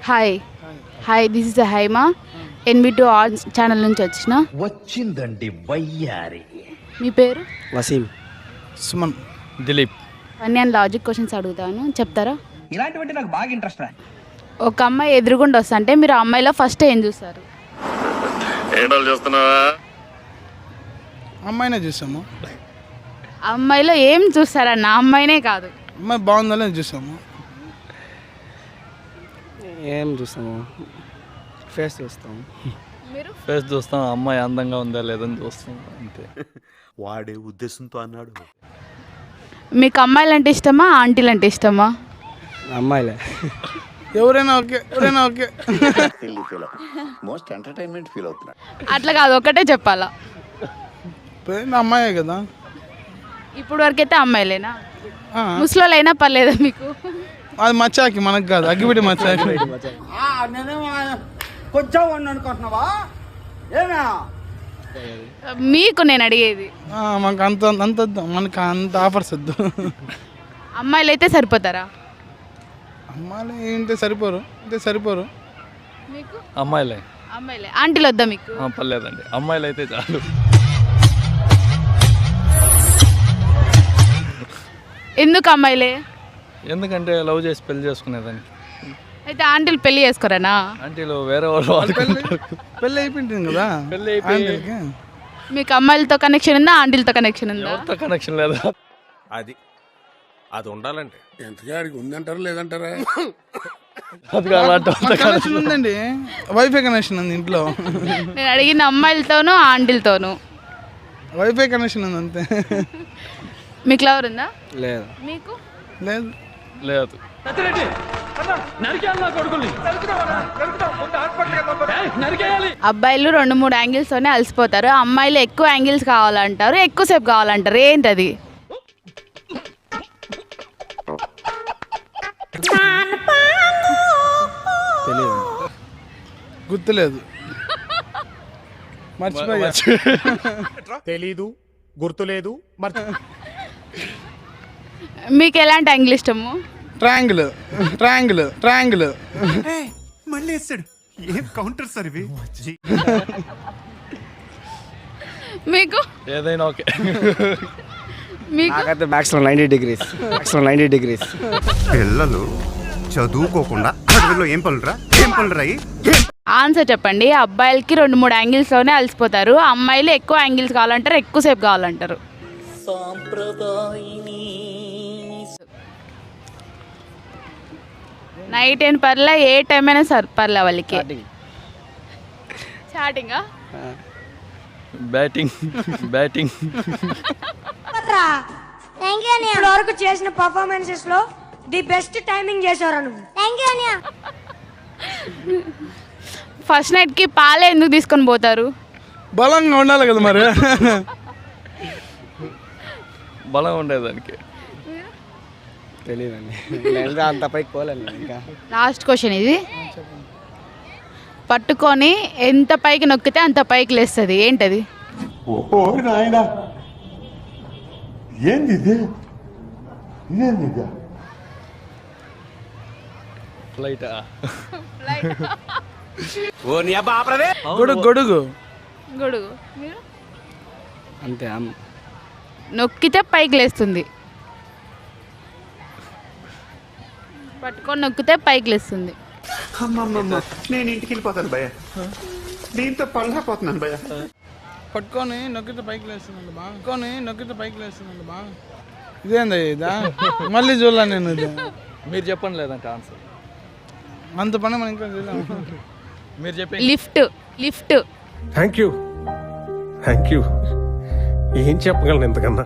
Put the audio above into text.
Hi hi, this is Haima. NB2 arts channel నుంచి వచ్చిందండి వయ్యారి. మీ పేరు? Waseem. Suman. Dilip. Funny and logic questions అడుగుతాను, చెప్తారా? ఇలాంటివంటే నాకు బాగా ఇంట్రెస్ట్ రా. ఒక అమ్మాయి ఎదురుగుండా వస్తా అంటే మీరు ఆ అమ్మాయిలో ఫస్ట్ ఏం చూస్తారు? అమ్మాయినే చూసాము. అమ్మాయిలో ఏం చూస్తారన్న? అమ్మాయినే కాదు, అమ్మాయి బాగుందని చూసాము. ఏం చూస్తాము? ఫేస్ చూస్తాము. మీరు? ఫేస్ చూస్తాం, అమ్మాయి అందంగా ఉందా లేదని చూస్తాం, అంతే. వాడే ఉద్దేశంతో అన్నాడు. మీకు అమ్మాయిలు అంటే ఇష్టమా, ఆంటీలు అంటే ఇష్టమా? అమ్మాయిలే. ఎవరైనా ఓకే, ఎవరైనా ఓకే. మోస్ట్ ఎంటర్టైన్మెంట్ ఫీల్ అవుతున్నాడు. అట్లా కాదు, ఒకటే చెప్పాలా? పోయింది అమ్మాయే కదా. ఇప్పుడు వరకైతే అమ్మాయిలేనా? ముసలోళ్ళైనా పర్లేదా మీకు? అది మచ్చాకి, మనకు కాదు. అగ్గిపెట్టి మచ్చాకి. మీకు నేను అడిగేది. మాకు అంత అంత వద్దు, మనకు అంత ఆఫర్స్ వద్దు. అమ్మాయిలు అయితే సరిపోతారా? అమ్మాయిలు ఏంటి సరిపోరు, అంటే సరిపోరు. మీకు? అమ్మాయిలే. అమ్మాయిలే. ఆంటీలు వద్దా మీకు? పర్లేదండి, అమ్మాయిలు అయితే చాలు. ఎందుకు అమ్మాయిలే? ఎందుకంటే లవ్ చేసి పెళ్లి చేసుకునేదానికి. అయితే ఆంటీలు పెళ్లి చేసుకోరానా? ఆంటీలు వేరే వాళ్ళు పెళ్ళి అయిపోయింది కదా. పెళ్ళి అయిపోయి ఆంటీలకి. మీకు అమ్మాయిలతో కనెక్షన్ ఉందా, ఆంటీలతో కనెక్షన్ ఉందా? ఎవరితో కనెక్షన్ లేదా? అది ఉండాలంటే ఎంతగాడికి ఉందంటారా లేదంటారా? అది కావాలంటే కనెక్షన్ ఉందండి, వైఫై కనెక్షన్ ఉంది ఇంట్లో. నేను అడిగిన అమ్మాయిలతోనూ ఆంటీలతోనూ. వైఫై కనెక్షన్ ఉంది అంతే. మీకు లవర్ ఉందా? లేదు. మీకు? లేదు. లేదు. అబ్బాయిలు 2-3 యాంగిల్స్తోనే అలసిపోతారు, అమ్మాయిలు ఎక్కువ యాంగిల్స్ కావాలంటారు, ఎక్కువసేపు కావాలంటారు. ఏంటది? తెలియదు. గుర్తులేదు, మర్చిపోయా. తెలీదు, గుర్తులేదు, మీకు ఎలాంటి యాంగిల్ ఇష్టము? Triangle, triangle, triangle. మళ్ళీ వేస్తాడు. ఏం కౌంటర్ సార్ ఇవి? మీకు? ఏదైనా ఓకే. మీకు? నాకైతే మ్యాక్స్లో 90 డిగ్రీస్. మ్యాక్స్లో 90 డిగ్రీస్. పిల్లలు చదువుకోకుండా అడవిలో ఏం పనులురా, ఏం పనులురా? ఆన్సర్ చెప్పండి. అబ్బాయిలకి 2-3 యాంగిల్స్తోనే అలసిపోతారు, అమ్మాయిలు ఎక్కువ యాంగిల్స్ కావాలంటారు, ఎక్కువసేపు కావాలంటారు. నైట్ ఏం పర్లే, ఏ టైం అయినా సరే పర్లే వాళ్ళకి. స్టార్టింగా బ్యాటింగ్ బ్యాటింగ్ ఇప్పటి వరకు చేసిన పర్ఫార్మెన్సెస్ లో ది బెస్ట్ టైమింగ్ చేశారు నువ్వు. Thank you. ఫస్ట్ నైట్కి పాలే ఎందుకు తీసుకొని పోతారు? బలంగా ఉండాలి కదా మరి. బలం ఉండేదానికి. తెలియదండి, నేను అంత పైకి పోలేను. ఇంకా లాస్ట్ క్వశ్చన్ ఇది. పట్టుకొని ఎంత పైకి నొక్కితే అంత పైకి లేస్తుంది, ఏంటది? ఫ్లైటా? గొడుగు, గొడుగు. గొడుగు. మీరు? అంతే. నొక్కితే పైకి లేస్తుంది, పట్టుకొని నొక్కితే పైకి లేస్తుంది. నేను ఇంటికి వెళ్ళిపోతాను భయ్య, దీంతో పళ్ళపోతున్నాను భయ్య. పట్టుకొని నొక్కితే పైకి లేస్తుందండి బా. పట్టుకొని నొక్కితే పైకి లేస్తుందండి బా. ఇదేందా ఇదా? మళ్ళీ చూడలే నేను ఇది. మీరు చెప్పండి లేదంటే ఆన్సర్. అంత పని మనం ఇంకా చూడలేము. మీరు చెప్పండి. లిఫ్ట్. లిఫ్ట్. థ్యాంక్ యూ ఏం చెప్పగలను ఇంతకన్నా.